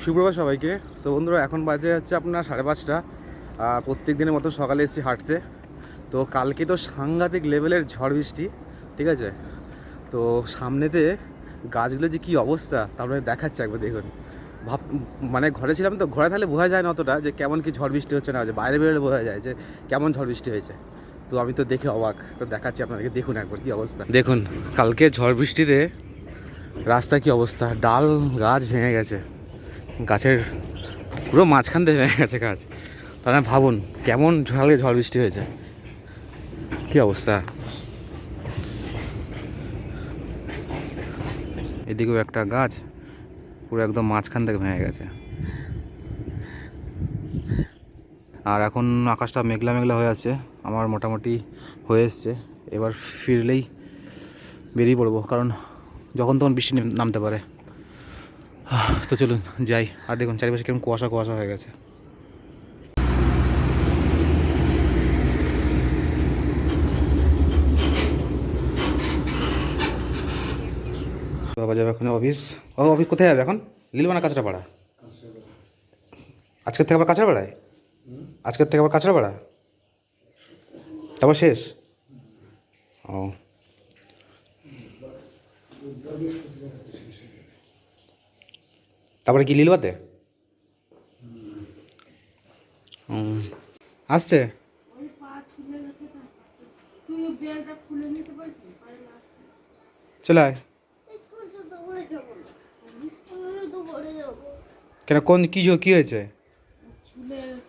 সুপ্রভাত সবাইকে। সো বন্ধুরা, এখন বাজে হচ্ছে আপনার 5:30। প্রত্যেক দিনের মতো সকালে এসেছি হাঁটতে। তো কালকে তো সাংঘাতিক লেভেলের ঝড় বৃষ্টি, ঠিক আছে। তো সামনেতে গাছগুলো যে কী অবস্থা তারপরে দেখাচ্ছে, একবার দেখুন। ভাব মানে ঘরে ছিলাম তো, ঘরে থাকলে বোঝা যায় না অতটা যে কেমন কি ঝড় বৃষ্টি হচ্ছে না হচ্ছে, বাইরে বেরোলে বোঝা যায় যে কেমন ঝড় বৃষ্টি হয়েছে। তো আমি তো দেখে অবাক, তো দেখাচ্ছি আপনাদেরকে, দেখুন একবার কী অবস্থা। দেখুন কালকে ঝড় বৃষ্টিতে রাস্তা কী অবস্থা, ডাল গাছ ভেঙে গেছে, গাছের পুরো মাঝখান দিয়ে ভেঙে গেছে গাছ। তাহলে ভাবুন কেমন ঝড় বৃষ্টি হয়েছে, কী অবস্থা। এদিকেও একটা গাছ পুরো একদম মাঝখান থেকে ভেঙে গেছে। আর এখন আকাশটা মেঘলা মেঘলা হয়ে আছে, আমার মোটামুটি হয়ে এসছে। এবার ফিরলেই বেরিয়ে পড়বো, কারণ যখন তখন বৃষ্টি নামতে পারে। তো চলুন যাই। আর দেখুন চারিপাশে কেমন কুয়াশা কুয়াশা হয়ে গেছে। বাবা যাবে এখন অফিস। অফিস কোথায় যাবে এখন? লিলবানা কাঁচরাপাড়া? আজকের থেকে আবার কাঁচরাপাড়ায়? আজকের থেকে আবার কাঁচরাপাড়া, তারপর শেষ? ও, তারপরে কি লিলবাতে আসছে? চলে আয়। কেন, কোন কী কী হয়েছে?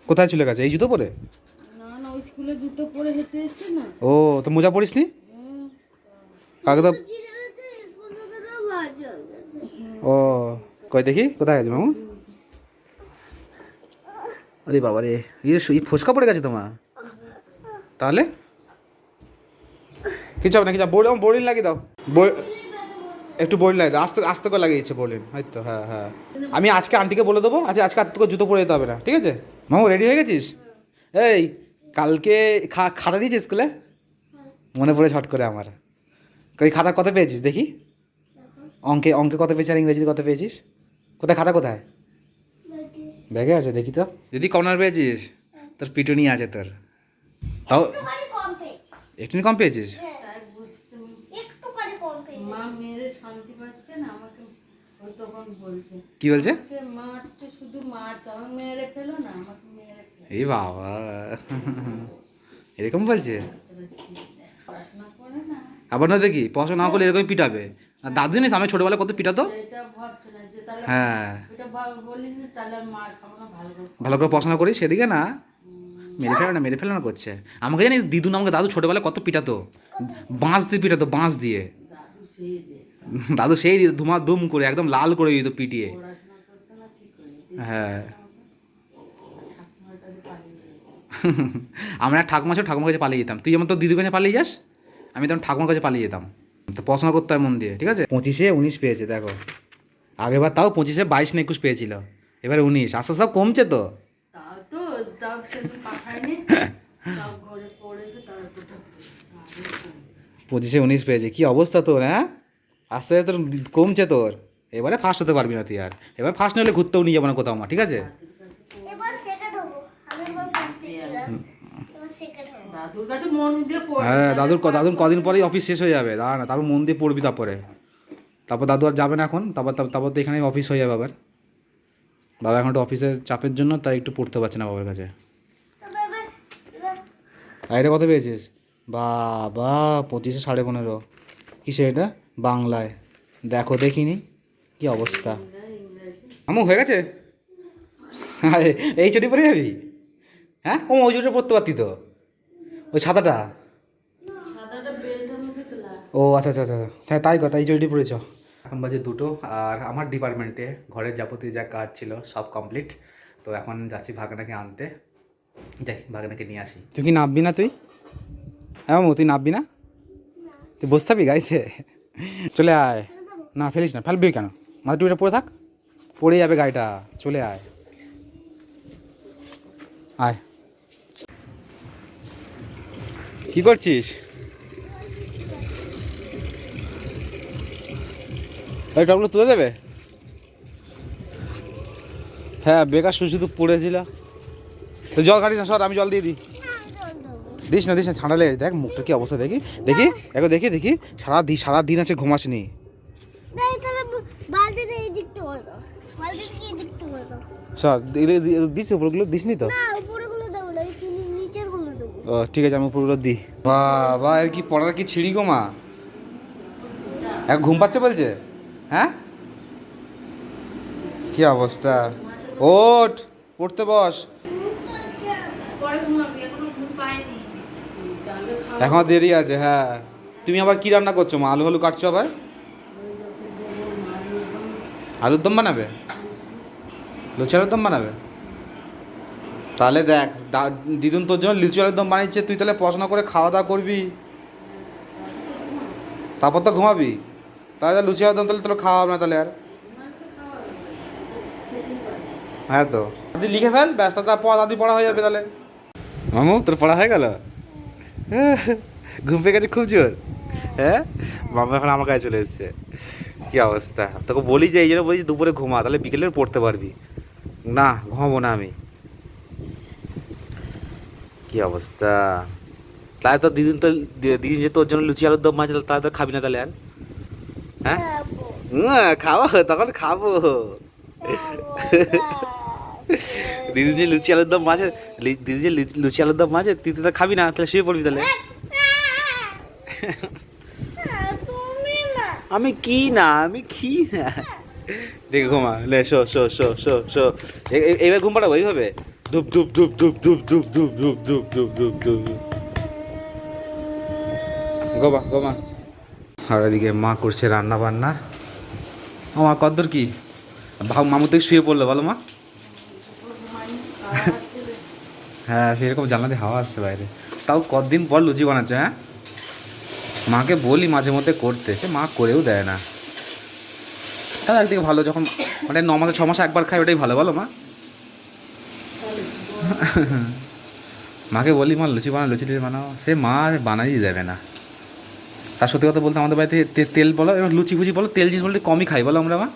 কোথায় চলে গেছে? এই জুতো পরে? ও, তো মোজা পরিস নি? কাকে তো। ও, কই দেখি কোথায় গেছে মামু? আরে বাবা রে, এই ফোসকা পড়ে গেছে তোমার? তাহলে কিছু হবে না, কিছু বোর্ডিং লাগিয়ে দাও। একটু বোর্ডিং লাগিয়ে দাও, আস্তে আস্তে করে লাগিয়েছে বোর্ডিং, হয়তো। হ্যাঁ হ্যাঁ, আমি আজকে আন্টিকে বলে দেবো। আজকে আর তোকে জুতো পরে যেতে হবে না, ঠিক আছে? মামু রেডি হয়ে গেছিস? এই কালকে খাতা দিয়েছিস স্কুলে? মনে পড়ে ছট করে আমার। ওই খাতা কত পেয়েছিস দেখি? অঙ্কে অঙ্কে কত পেয়েছিস আর ইংরেজিতে কত পেয়েছিস? কোথায় খাতা, কোথায়? ব্যাগে আছে, দেখি তো। যদি কর্নার পেয়েছিস তোর পিটুনি আছে তোর। তাও একটু কম পেয়েছিস? কি বলছে? এই বাবা, এরকম বলছে? আবার না দেখি পড়াশোনা না করলে এরকমই পিটাবে। আর দাদু জানিস আমি ছোটবেলায় কত পিটাতো। হ্যাঁ, ভালো করে পড়াশোনা করি সেদিকে না, মেরে ফেলে না করছে আমাকে। জানিস দিদুন আমাকে দাদু ছোটবেলায় কত পিটাতো, বাঁশ দিয়ে পিটাতো, বাঁশ দিয়ে। দাদু সেই ধুমা দুম করে একদম লাল করে দিত পিটিয়ে। হ্যাঁ, আমরা ঠাকুমা ছিল, ঠাকুমার কাছে পালিয়ে যেতাম। তুই যেমন তোর দিদির কাছে পালিয়ে যাস, আমি তখন ঠাকুমার কাছে পালিয়ে যেতাম। তো পড়াশোনা করতে হয় মন দিয়ে, ঠিক আছে? 25-এ 19 পেয়েছে দেখো। আগেবার তাও 25-এ 22 না 21 পেয়েছিল, এবারে 19। আস্তে সব কমছে তো। 25-এ 19 পেয়েছে, কি অবস্থা তোর? হ্যাঁ, আস্তে আস্তে তোর কমছে তোর। এবারে ফার্স্ট হতে পারবি না তুই আর। এবার ফার্স্ট না হলে ঘুরতেও নিয়ে যাবো না কোথাও, মা, ঠিক আছে? হ্যাঁ, দাদুর কদিন পরেই অফিস শেষ হয়ে যাবে, দাঁড়া না, তারপর মন দিয়ে পড়বি। তারপর দাদু আর যাবে না এখন, তারপর তো এখানে অফিস হয়ে যাবে আবার। বাবা এখন একটু অফিসের চাপের জন্য তাই একটু পড়তে পারছে না বাবার কাছে। আর এটা কত পেয়েছিস? বাবা 25-এ 15.5। কিসে এটা? বাংলায়। দেখো দেখিনি, কি অবস্থা। আমু হয়ে গেছে। আরে এই চটি পরে যাবি? হ্যাঁ, ওই চটিটা পরতে পারতি তো, ওই ছাতাটা। ও আচ্ছা আচ্ছা আচ্ছা, হ্যাঁ তাই কথা, এই চটি পরেছ। এখন বাজে 2টো, আর আমার ডিপার্টমেন্টে ঘরের যাবতীয় যা কাজ ছিল সব কমপ্লিট। তো এখন যাচ্ছি ভাগনাকে আনতে। যাই ভাগনাকে নিয়ে আসি। তুই কি নামবি না? তুই হ্যাঁ মামু, তুই নামবি না? তুই বসে থাকবি গাড়িতে? চলে আয়। না ফেলিস না, ফেলবি কেন? মাথা টুপিটা পরে থাক, পড়ে যাবে গাড়িটা। চলে আয়, আয়। কি করছিস? ওই টপগুলো তুলে দেবে? হ্যাঁ বেকার শুধু পড়েছিল। তো জল খাটিস না, সর আমি জল দিয়ে দিই। দিস না ছাড়ালে দেখ মুখটা কি অবস্থা, দেখি দেখি দেখো দেখি দেখি সারা দিন আছে ঘুমাসনি। স্যার দিস উপরগুলো দিস নি তো? ও ঠিক আছে আমি উপরগুলো দিই। বাবা এর কি পড়ার কি ছিঁড়ি গো মা, এক ঘুম পাচ্ছে বলছে। হ্যাঁ কি অবস্থা, ওঠ পড়তে বস। এখন দেরি আছে। হ্যাঁ তুমি আবার কি রান্না করছো মা? আলু কাটছো আবার? আলুর দম বানাবে? লুচি আলুর দম বানাবে? তাহলে দেখ দিদুন তোর জন্য লুচি আলুর দম বানিয়েছে, তুই তাহলে পড়াশোনা করে খাওয়া দাওয়া করবি, তারপর তো ঘুমাবি। তাহলে লুচি আলুর দম তাহলে তোর খাওয়া হবে না তাহলে আর। হ্যাঁ তো তুই লিখে ফেল, ব্যস্ততা পড়া দাদি পড়া হয়ে যাবে তাহলে। মামু তোর পড়া হয়ে গেল? ঘুম পেয়ে গেছে খুব জোর। হ্যাঁ মামা এখন আমার কাছে চলে এসছে। কী অবস্থা, তোকে বলি যে এই জন্য বলি দুপুরে ঘুমা, তাহলে বিকেলে পড়তে পারবি। না ঘুমাবো না আমি। কী অবস্থা, তাহলে তো দিদিন যে তোর জন্য লুচি আলুর দম মাছ, তাহলে তো খাবি না তাহলে আর? হ্যাঁ খাবো তখন খাবো। দিদি যে লুচি আলুর দম মাছ, দিদি যে লুচি আলুর দম মাছ তুই তো খাবি না, তাহলে শুয়ে পড়বি তাহলে। আমি কি না দেখে ঘুমা লে, show show show show show. এইভাবে ঘুম পাড়াবো, এইভাবে ধুপ ধুপ ধুপ ধুপ ধুপ ধুপ ধুপ ধুপ ধুপ ধুপ ধুপ ধুপ। গোমা। আর এদিকে মা করছে রান্না বান্না। আমার কদ্দূর কি মামু থেকে শুয়ে পড়লো বলো মা? হ্যাঁ সেরকম জানলা দিয়ে হাওয়া আসছে বাইরে। তাও কতদিন পর লুচি বানাচ্ছে। হ্যাঁ মাকে বলি মাঝে মধ্যে করতে, সে মা করেও দেয় না। তাও একদিকে ভালো, যখন মানে 9 মাসে 6 মাসে একবার খাই ওটাই ভালো বলো মা। মাকে বলি মা লুচি বানাও, সে মা বানাই দেবে না। তার সত্যি কথা বলতে আমাদের বাড়িতে তেল বলো এবং লুচি ফুচি বলো, তেল জিনিস বলতে কমই খাই বলো আমরা মা,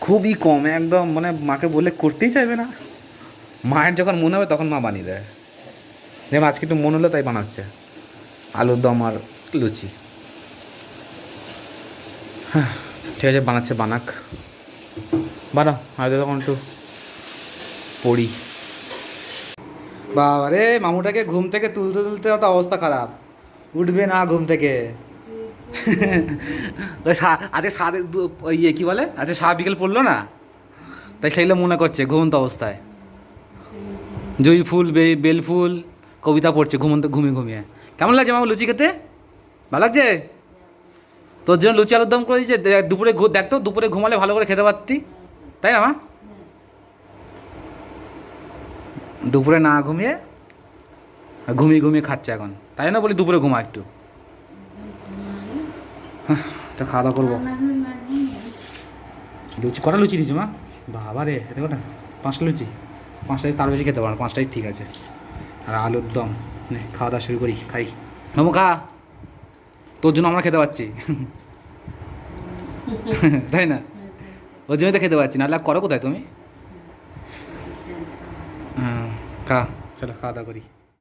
খুবই কম একদম। মানে মাকে বললে করতেই চাইবে না। মায়ের যখন মনে হবে তখন মা বানিয়ে দেয়। যেমন আজকে একটু মনে হলো তাই বানাচ্ছে আলুর দম আর লুচি। হ্যাঁ ঠিক আছে বানাচ্ছে, বানাও হয়তো তখন একটু পড়ি। বাবা রে মামুটাকে ঘুম থেকে তুলতে তো অবস্থা খারাপ, উঠবে না ঘুম থেকে। আজকে ইয়ে কী বলে, আজকে সারা বিকেল পড়লো না, তাই সেগুলো মনে করছে ঘুমন্ত অবস্থায়। জুঁই ফুল বেল ফুল কবিতা পড়ছে ঘুমিয়ে। কেমন লাগছে মামু লুচি খেতে? ভালো লাগছে? তোর জন্য লুচি আলুর দম করে দিচ্ছে। দুপুরে দেখতো, দুপুরে ঘুমালে ভালো করে খেতে পারতি, তাই না মা? দুপুরে না ঘুমিয়ে খাচ্ছে এখন, তাই না বলি দুপুরে ঘুমা একটু। তো খাওয়া দাওয়া করবো। কটা লুচি দিচ্ছি মা? বাবা রে এতে কটা? 5টা লুচি। 5টায় তার বেশি খেতে পারো, 5টাই ঠিক আছে। আর আলুর দম নে খাওয়া দাওয়া শুরু করি, খাই। মামু খা, তোর জন্য আমরা খেতে পাচ্ছি। তাই না? ওর জন্যই তো খেতে পাচ্ছি, নাহলে করো কোথায় তুমি? হ্যাঁ খা, চলো খাওয়া দাওয়া করি।